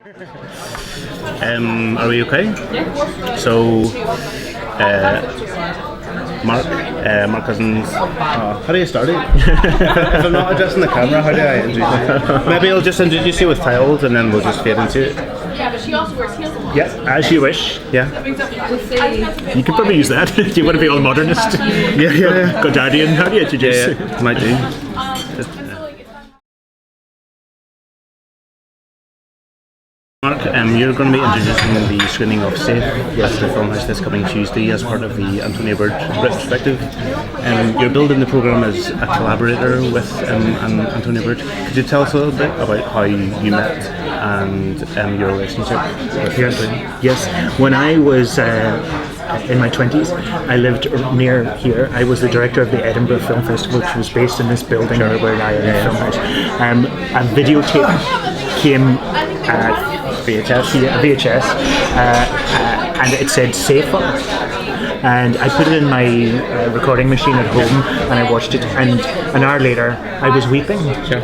Are we okay? Yeah. So, Mark Cousins. How do you start it? If I'm not adjusting the camera, how do I introduce you? Maybe I'll just introduce you with titles and then we'll just fade into it. Yeah, but she also wears heels a lot. Yeah, as you wish. Yeah. You could probably use that. Do you want to be all modernist? Yeah. Goddardian, how do you introduce? Yeah, might do. Mark, you're going to be introducing the screening of Safe at the Filmhouse this coming Tuesday as part of the Antonia Bird retrospective. You're building the programme as a collaborator with Antonia Bird. Could you tell us a little bit about how you met and your relationship with her? Yes, when I was in my 20s, I lived near here. I was the director of the Edinburgh Film Festival, which was based in this building where I am in Filmhouse. A videotape came VHS, and it said Safe on it. And I put it in my recording machine at home and I watched it, and an hour later I was weeping. Sure.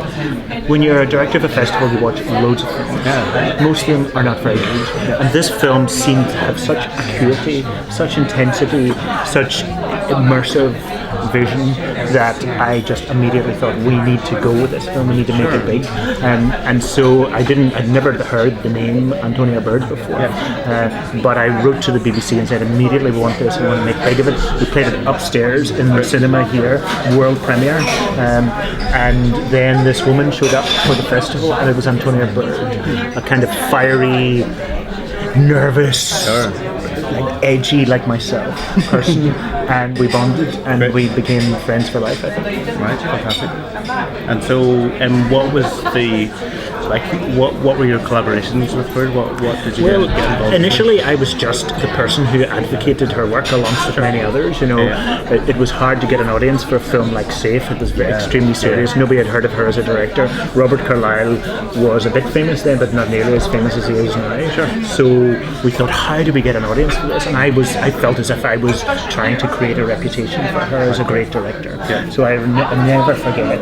When you're a director of a festival, you watch loads of films. Yeah. Most of them are not very good. And this film seemed to have such acuity, such intensity, such immersive vision that I just immediately thought, we need to go with this film, we need to make it big. And so I'd never heard the name Antonia Bird before, but I wrote to the BBC and said, immediately we want this, we want to make big of it. We played it upstairs in the cinema here, world premiere, and then this woman showed up for the festival, and it was Antonia Bird, a kind of fiery, nervous, like edgy like myself person, and we bonded and we became friends for life, I think. Right, fantastic. And so, what was what were your collaborations with her? What did you get involved initially with? I was just the person who advocated her work alongside many others. It was hard to get an audience for a film like Safe. It was extremely serious. Nobody had heard of her as a director. Robert Carlyle was a bit famous then, but not nearly as famous as he is now. So we thought, how do we get an audience for this? And I felt as if I was trying to create a reputation for her as a great director. So I never forget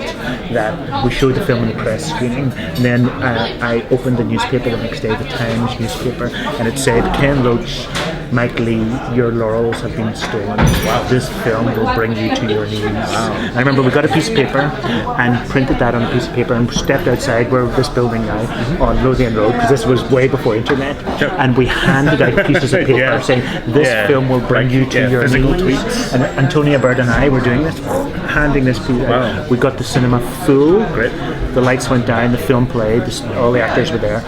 that we showed the film in the press screening, and then I opened the newspaper the next day, the Times newspaper, and it said, Ken Loach, Mike Lee, your laurels have been stolen. Wow. This film will bring you to your knees. Wow. I remember we got a piece of paper and printed that on a piece of paper and stepped outside where this building now on Lothian Road, because this was way before internet, and we handed out pieces of paper saying, this film will bring you to your knees. Tweets. And Antonia Bird and I were doing this, handing this piece out. We got the cinema full. Great. The lights went down, the film played, all the actors were there.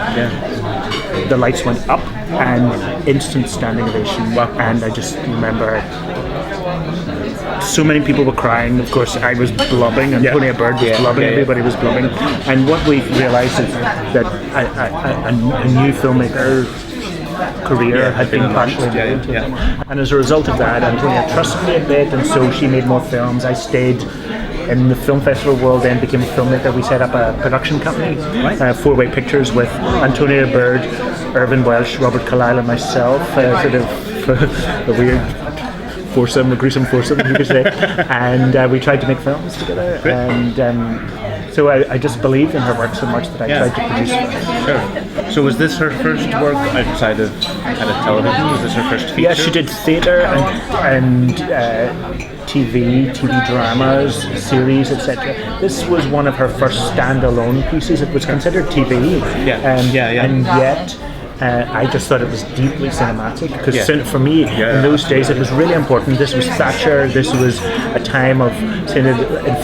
The lights went up and instant standing ovation. Wow. And I just remember so many people were crying. Of course, I was blubbing, and Antonia Bird was blubbing, everybody was blubbing. And what we realised is that a new filmmaker career had been partially made. And as a result of that, Antonia trusted me a bit, and so she made more films. I stayed in the film festival world, then became a filmmaker. We set up a production company, Four-Way Pictures, with Antonia Bird, Irvin Welsh, Robert Carlyle and myself, sort of a weird foursome, a gruesome foursome, you could say. And we tried to make films together. And so I just believed in her work so much that I tried to produce her. Sure. So was this her first work outside of television? Was this her first feature? Yeah, she did theatre and TV dramas, series, etc. This was one of her first standalone pieces. It was considered TV, and yet I just thought it was deeply cinematic, because for me in those days it was really important. This was Thatcher. This was a time of, in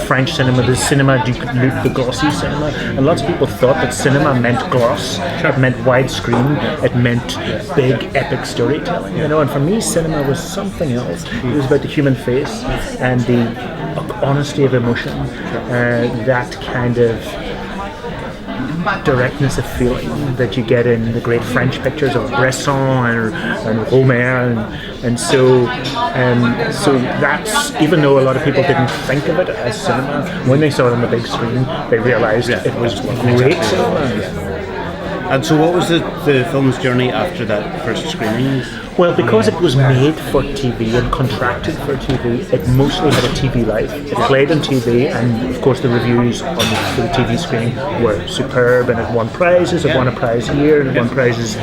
French cinema, the cinema du luxe, the glossy cinema, and lots of people thought that cinema meant gloss. It meant widescreen. It meant big epic storytelling. And for me, cinema was something else. It was about the human face and the honesty of emotion, that kind of directness of feeling that you get in the great French pictures of Bresson and Romer, and so that's, even though a lot of people didn't think of it as cinema, when they saw it on the big screen, they realised it was great cinema. And so what was the film's journey after that first screening? Well, because it was made for TV and contracted for TV, it mostly had a TV life. It played on TV, and of course the reviews on the TV screen were superb, and it won prizes. It won a prize here, and it won prizes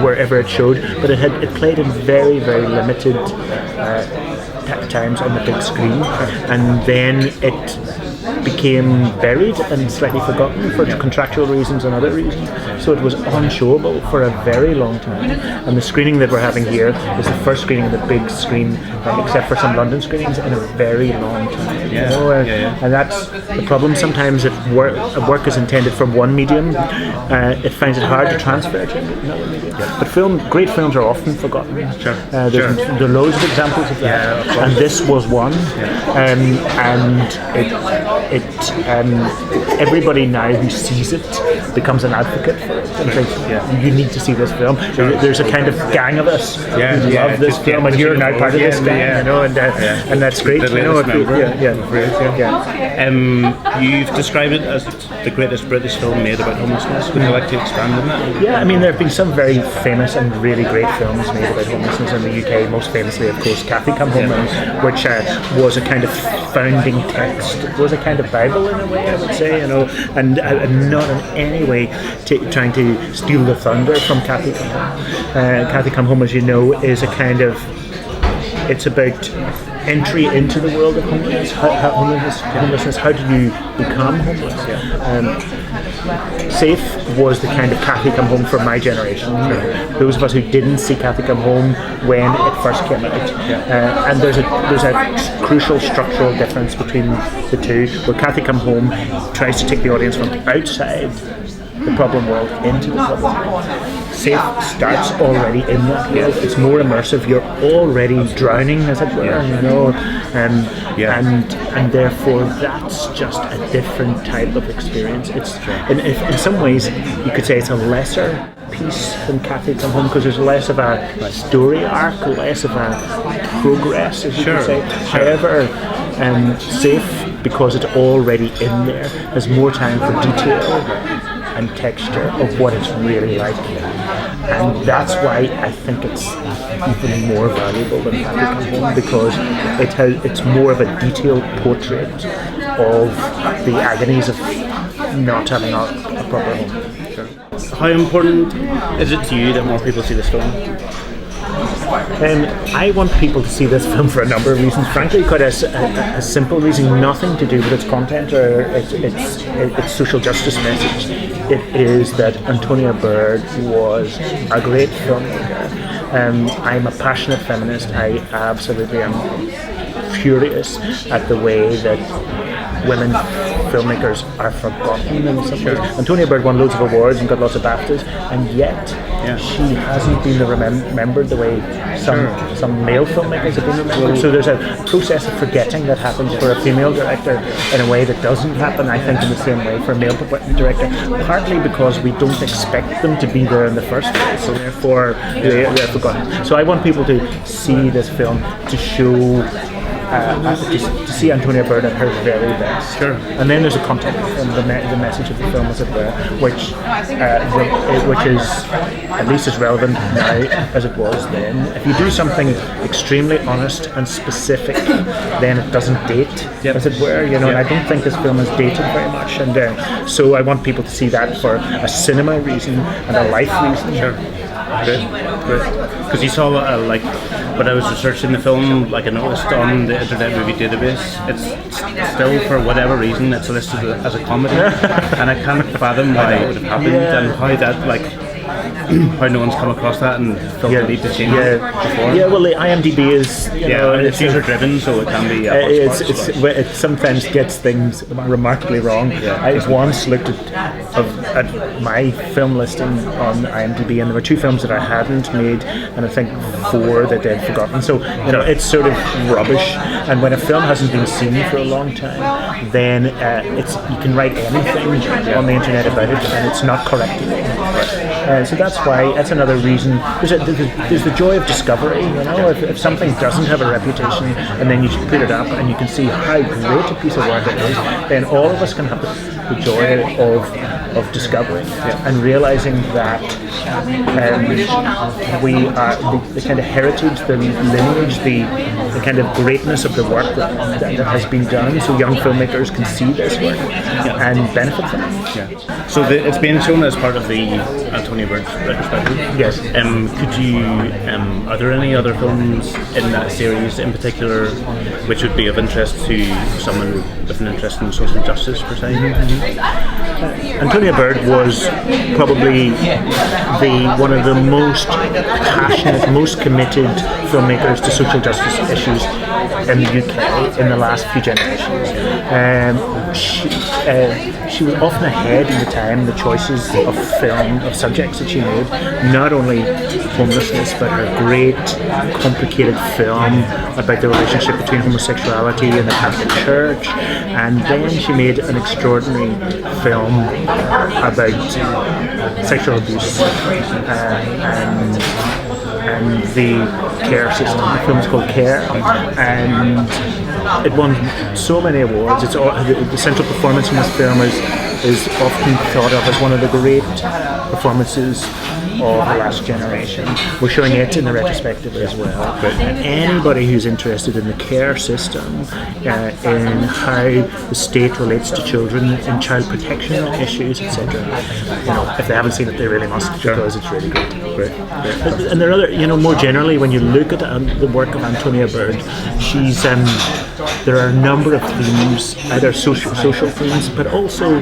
wherever it showed. But it played in very, very limited times on the big screen, and then it became buried and slightly forgotten for contractual reasons and other reasons. So it was unshowable for a very long time. And the screening that we're having here is the first screening of the big screen, except for some London screenings, in a very long time. And that's the problem. Sometimes if work is intended from one medium, it finds it hard to transfer to another medium. But great films are often forgotten. There are loads of examples of that, and this was one. Everybody now who sees it becomes an advocate for it and thinks, you need to see this film. There's a kind of gang of us who love this film, and you're now part of this gang, and that's great. You've described it as the greatest British film made about homelessness. Would you like to expand on that? Yeah, I mean, there have been some very famous and really great films made about homelessness in the UK, most famously, of course, Cathy Come Home, which was a kind of founding text. It was a kind of Bible in a way, I would say, and not in any way trying to steal the thunder from Cathy Come Home. Cathy Come Home, as you know, is a kind of, it's about entry into the world of homelessness. How do you become homeless? Safe was the kind of Cathy Come Home for my generation. Those of us who didn't see Cathy Come Home when it first came out, and there's a crucial structural difference between the two, where Cathy Come Home tries to take the audience from outside the problem world into the problem world. Safe starts already in that world. It's more immersive. You're already drowning, as it were, and therefore that's just a different type of experience. It's in some ways you could say it's a lesser piece than Cathy Come Home, because there's less of a story arc, less of a progress, as you could say. However, Safe, because it's already in there, has more time for detail and texture of what it's really like, and that's why I think it's even more valuable than Cathy Come Home, because it's more of a detailed portrait of the agonies of not having a proper home. How important is it to you that more people see this film? I want people to see this film for a number of reasons. Frankly, quite a simple reason, nothing to do with its content or its social justice message. It is that Antonia Bird was a great filmmaker. I'm a passionate feminist. I absolutely am furious at the way that women filmmakers are forgotten in some ways. Antonia Bird won loads of awards and got lots of BAFTAs, and yet she hasn't been remembered the way some male filmmakers have been remembered. So there's a process of forgetting that happens for a female director in a way that doesn't happen, I think, in the same way for a male director, partly because we don't expect them to be there in the first place, so therefore they're forgotten. So I want people to see this film to show to see Antonia Bird at her very best. And then there's a content and the message of the film, as it were, which is at least as relevant now as it was then. If you do something extremely honest and specific, then it doesn't date, as it were. And I don't think this film is dated very much, and so I want people to see that for a cinema reason and a life reason. Good. Because you saw when I was researching the film, I noticed on the Internet Movie Database, it's still, for whatever reason, it's listed as a comedy, and I can't fathom why it would have happened and how that how no one's come across that and felt the need to change it before. Yeah, well, the IMDb is it's user driven, so it can be it sometimes gets things remarkably wrong. I once looked at my film listing on IMDb, and there were 2 films that I hadn't made, and I think 4 that I'd forgotten. So it's sort of rubbish. And when a film hasn't been seen for a long time, then you can write anything on the internet about it, and it's not correctable. So that's another reason. There's the joy of discovery. If something doesn't have a reputation, and then you put it up and you can see how great a piece of work it is, then all of us can have the joy of of discovery and realizing that we are the kind of heritage, the lineage, the kind of greatness of the work that has been done, so young filmmakers can see this work and benefit from it. Yeah. So it's being shown as part of the Antonia Bird retrospective. Yes. Could you? Are there any other films in that series in particular which would be of interest to someone with an interest in social justice per se? Antonia Bird was probably one of the most passionate, most committed filmmakers to social justice issues in the UK in the last few generations. She was often ahead in the time, the choices of film, of subjects that she made, not only homelessness, but her great, complicated film about the relationship between homosexuality and the Catholic Church, and then she made an extraordinary film about sexual abuse and the care system. The film is called Care, and it won so many awards. It's the central performance in this film is often thought of as one of the great performances of the last generation. We're showing it in the retrospective as well. And anybody who's interested in the care system, in how the state relates to children, in child protection issues, etc. If they haven't seen it, they really must, because it's really good. Great. And there are other, more generally, when you look at the work of Antonia Bird, she's there are a number of themes, either social themes, but also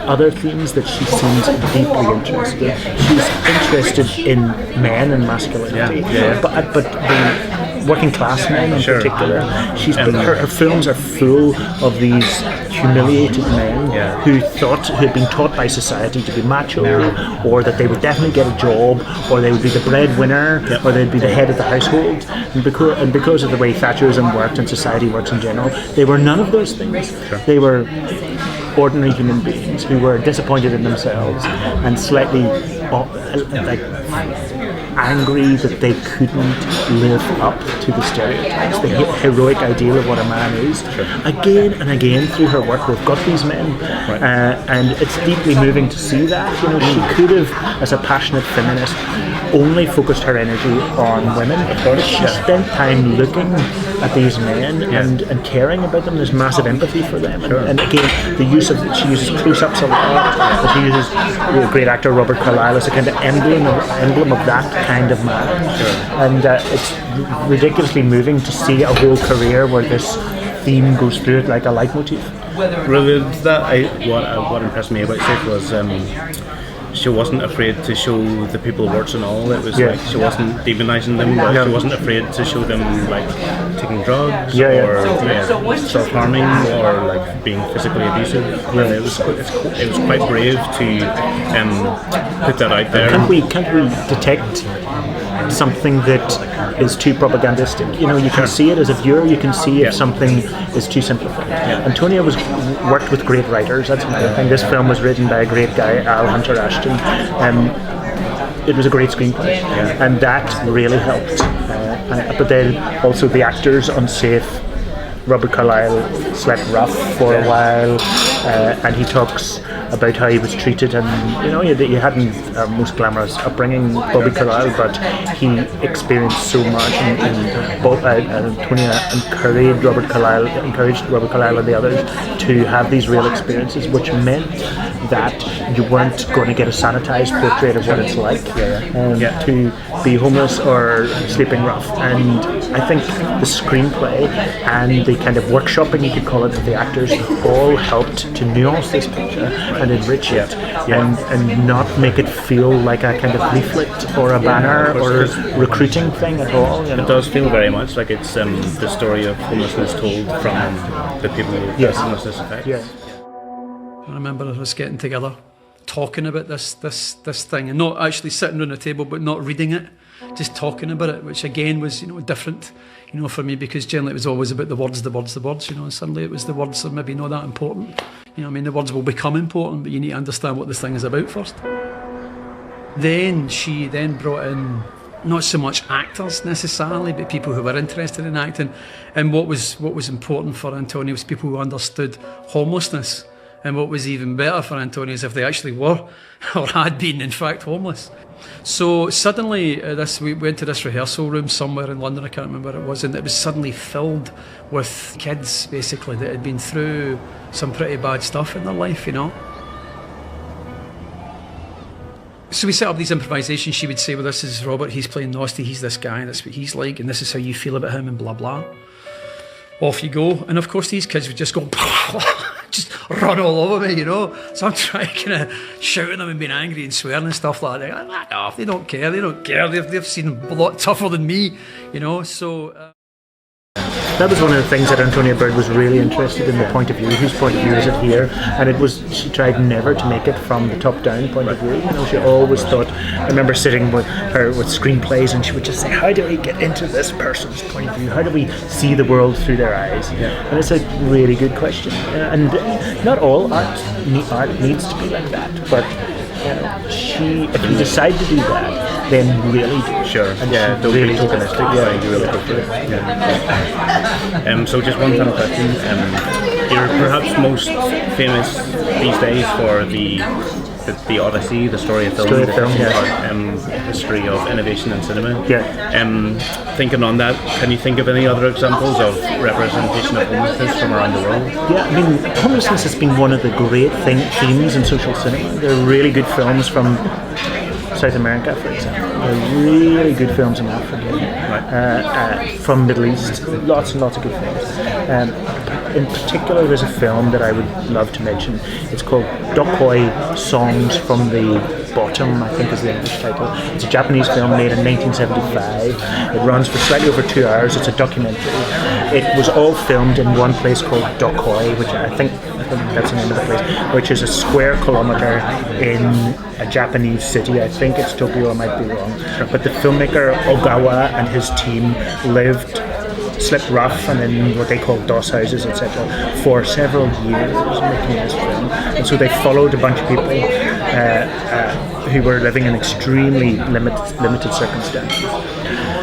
other themes that she seems deeply interested in. She's interested in men and masculinity, but the working class men in particular. Her films are full of these humiliated men who had been taught by society to be macho, or that they would definitely get a job, or they would be the breadwinner, or they'd be the head of the household. And because of the way Thatcherism worked and society works in general, they were none of those things. They were ordinary human beings who were disappointed in themselves and slightly angry that they couldn't live up to the stereotypes, the heroic ideal of what a man is. Again and again through her work we've got these men, and it's deeply moving to see that. She could have, as a passionate feminist, only focused her energy on women, but she spent time looking at these men and caring about them. There's massive empathy for them, and again she uses close-ups a lot. She uses the great actor Robert Carlyle as a kind of emblem of that kind of man, and it's ridiculously moving to see a whole career where this theme goes through it like a leitmotif. What impressed me about Safe was she wasn't afraid to show the people warts and all. It was like she wasn't demonising them, but she wasn't afraid to show them like taking drugs or self-harming or like being physically abusive. And it was quite brave to put that out there. Can't we detect something that is too propagandistic? You can see it as a viewer. You can see if something is too simplified. Antonia worked with great writers. That's another thing. This film was written by a great guy, Al Hunter Ashton. It was a great screenplay, and that really helped. But then also the actors on Safe. Robert Carlyle slept rough for a while, and he talks about how he was treated, and he hadn't a most glamorous upbringing, Bobby Carlyle, but he experienced so much, and Antonia encouraged Robert Carlyle and the others to have these real experiences, which meant that you weren't going to get a sanitized portrait of what it's like to be homeless or sleeping rough. And I think the screenplay and the kind of workshopping, you could call it, of the actors all helped to nuance this picture and enrich it, and not make it feel like a kind of leaflet or a banner or recruiting thing at all. It does feel very much like it's the story of homelessness told from the people who homelessness affects. I remember us getting together, talking about this thing, and not actually sitting around a table, but not reading it, just talking about it, which again was different, for me, because generally it was always about the words, and suddenly it was the words are maybe not that important. The words will become important, but you need to understand what this thing is about first. Then she brought in not so much actors necessarily, but people who were interested in acting. And what was important for Antonia was people who understood homelessness And what was even better for Antonia is if they actually were or had been, in fact, homeless. So suddenly, we went to this rehearsal room somewhere in London, I can't remember where it was, and it was suddenly filled with kids, basically, that had been through some pretty bad stuff in their life, you know. So we set up these improvisations. She would say, well, this is Robert, he's playing Nosty, he's this guy, that's what he's like, and this is how you feel about him, and blah, blah. Off you go. And of course, these kids would just go, just run all over me, you know. So I'm trying kind of shouting at them and being angry and swearing and stuff like that. Like, oh, they don't care, they don't care. They've seen a lot tougher than me, you know. So... That was one of the things that Antonia Bird was really interested in, the point of view. Whose point of view is it here? And it was, she tried never to make it from the top-down point of view. You know, she always thought, I remember sitting with her with screenplays and she would just say, how do we get into this person's point of view? How do we see the world through their eyes? And it's a really good question. And not all art needs to be like that, but if you decide to do that, then really do. Sure. And don't really be tokenistic. Really go for it. So just one final question. You're perhaps most famous these days for the Odyssey, the story of film, history of innovation in cinema. Thinking on that, can you think of any other examples of representation of homelessness from around the world? Yeah, I mean, homelessness has been one of the great themes in social cinema. There are really good films from South America, for example. There are really good films in Africa, from Middle East. Lots and lots of good films. In particular, there's a film that I would love to mention. It's called Dokoi Songs from the Bottom, I think is the English title. It's a Japanese film made in 1975. It runs for slightly over 2 hours. It's a documentary. It was all filmed in one place called Dokoi, which I think that's the name of the place, which is a square kilometre in a Japanese city. I think it's Tokyo, I might be wrong. But the filmmaker Ogawa and his team slept rough and in what they call doss houses, etc., for several years making this film. And so they followed a bunch of people who were living in extremely limited circumstances.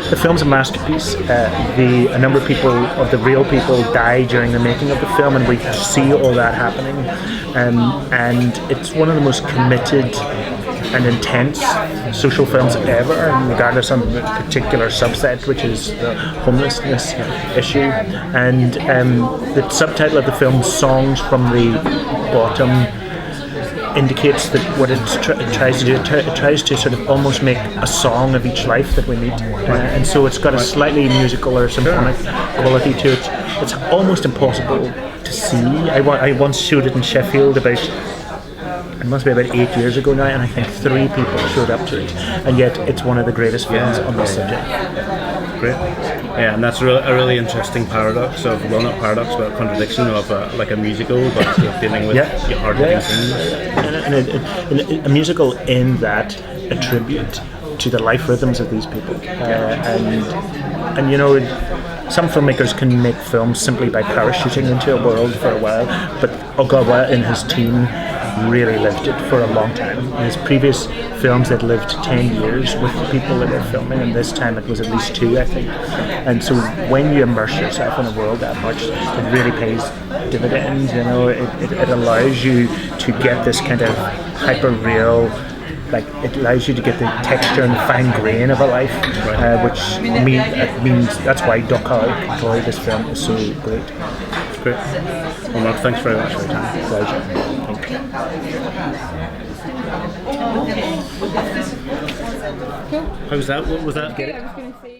The film's a masterpiece. A number of the real people die during the making of the film, and we see all that happening. And it's one of the most committed and intense social films ever, regardless of the particular subset, which is the homelessness issue. And the subtitle of the film, Songs from the Bottom, indicates that what it tries to do, it tries to sort of almost make a song of each life that we meet. And so it's got a slightly musical or symphonic quality to it. It's almost impossible to see. I once showed it in Sheffield it must be about 8 years ago now, and I think 3 people showed up to it, and yet it's one of the greatest films on this subject. Great. Yeah, and that's a really interesting paradox of, well, not paradox, but contradiction of like a musical, but dealing with hard-hitting things. And a musical in that a tribute to the life rhythms of these people, and you know, some filmmakers can make films simply by parachuting into a world for a while, but Ogawa and his team really lived it for a long time. In his previous films, they'd lived 10 years with the people that they're filming, and this time it was at least 2, I think. And so when you immerse yourself in a world that much, it really pays dividends. You know, it allows you to get this kind of hyper-real, like, it allows you to get the texture and the fine grain of a life, which means that's why Dokoi, this film, is so great. It's great. Well, Mark, thanks very much for your time. Pleasure. Thank you. How's that? What was that? I was going to say.